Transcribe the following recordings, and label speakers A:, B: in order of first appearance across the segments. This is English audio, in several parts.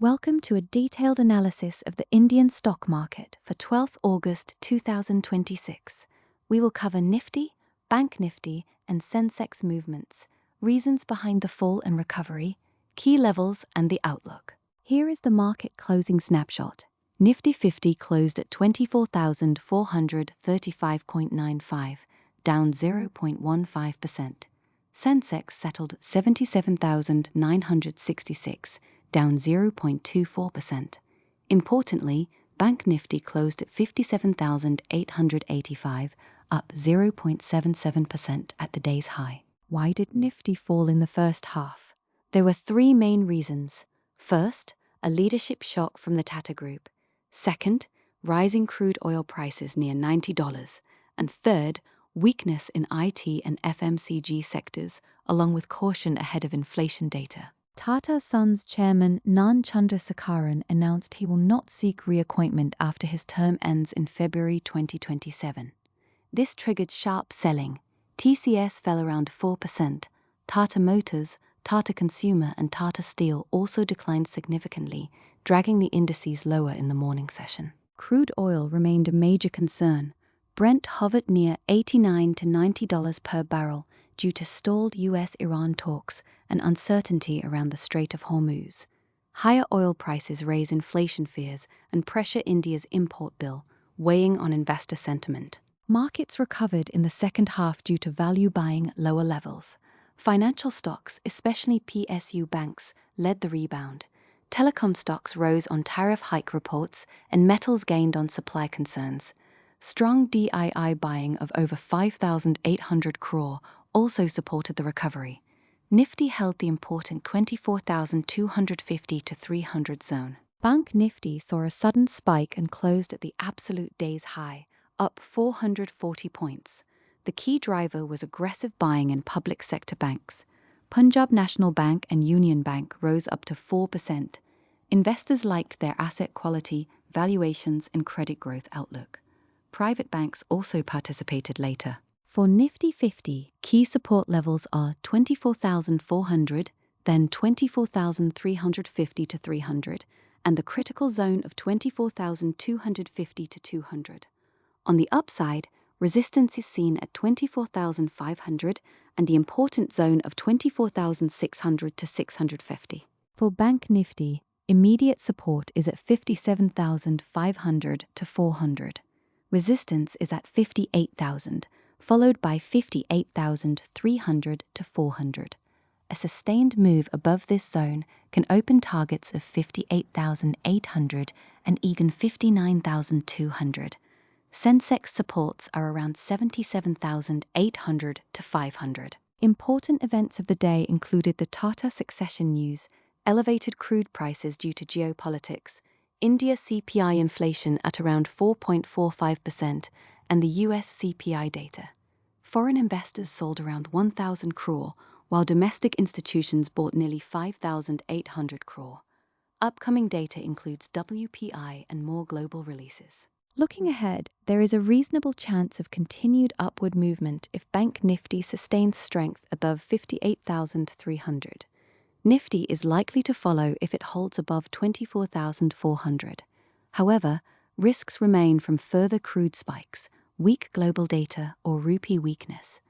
A: Welcome to a detailed analysis of the Indian stock market for 12th August 2026. We will cover Nifty, Bank Nifty, and Sensex movements, reasons behind the fall and recovery, key levels, and the outlook. Here is the market closing snapshot. Nifty 50 closed at 24,435.95, down 0.15%. Sensex settled 77,966, down 0.24%. Importantly, Bank Nifty closed at 57,885, up 0.77% at the day's high. Why did Nifty fall in the first half? There were three main reasons. First, a leadership shock from the Tata Group. Second, rising crude oil prices near $90. And third, weakness in IT and FMCG sectors, along with caution ahead of inflation data. Tata Sons chairman Chandrasekaran announced he will not seek reappointment after his term ends in February 2027. This triggered sharp selling. TCS fell around 4%. Tata Motors, Tata Consumer, and Tata Steel also declined significantly, dragging the indices lower in the morning session. Crude oil remained a major concern. Brent hovered near $89 to $90 per barrel due to stalled US-Iran talks and uncertainty around the Strait of Hormuz. Higher oil prices raise inflation fears and pressure India's import bill, weighing on investor sentiment. Markets recovered in the second half due to value buying at lower levels. Financial stocks, especially PSU Banks, led the rebound. Telecom stocks rose on tariff hike reports, and metals gained on supply concerns. Strong DII buying of over 5,800 crore also supported the recovery. Nifty held the important 24,250 to 300 zone. Bank Nifty saw a sudden spike and closed at the absolute day's high, up 440 points. The key driver was aggressive buying in public sector banks. Punjab National Bank and Union Bank rose up to 4%. Investors liked their asset quality, valuations, and credit growth outlook. Private banks also participated later. For Nifty 50, key support levels are 24,400, then 24,350 to 300, and the critical zone of 24,250 to 200. On the upside, resistance is seen at 24,500 and the important zone of 24,600 to 650. For Bank Nifty, immediate support is at 57,500 to 400. Resistance is at 58,000, followed by 58,300 to 400. A sustained move above this zone can open targets of 58,800 and even 59,200. Sensex supports are around 77,800 to 500. Important events of the day included the Tata succession news, elevated crude prices due to geopolitics, India CPI inflation at around 4.45%, and the US CPI data. Foreign investors sold around 1,000 crore, while domestic institutions bought nearly 5,800 crore. Upcoming data includes WPI and more global releases. Looking ahead, there is a reasonable chance of continued upward movement if Bank Nifty sustains strength above 58,300. Nifty is likely to follow if it holds above 24,400. However, risks remain from further crude spikes, weak global data, or rupee weakness.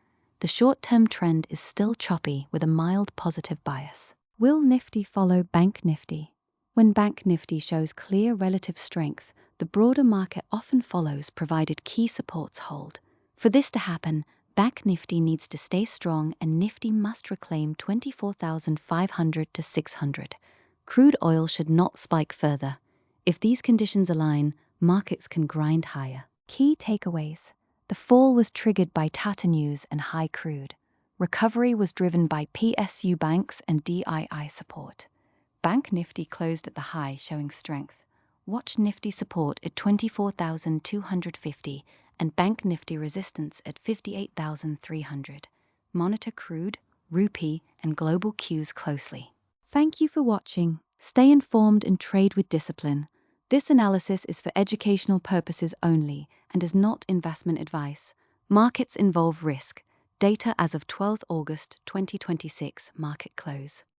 A: The short-term trend is still choppy with a mild positive bias. Will Nifty follow Bank Nifty? When Bank Nifty shows clear relative strength, the broader market often follows provided key supports hold. For this to happen, Bank Nifty needs to stay strong and Nifty must reclaim 24,500 to 600. Crude oil should not spike further. If these conditions align, markets can grind higher. Key takeaways. The fall was triggered by Tata news and high crude. Recovery was driven by PSU Banks and DII support. Bank Nifty closed at the high, showing strength. Watch Nifty support at 24,250 and Bank Nifty resistance at 58,300. Monitor crude, rupee, and global cues closely. Thank you for watching. Stay informed and trade with discipline. This analysis is for educational purposes only and is not investment advice. Markets involve risk. Data as of 12th August 2026, market close.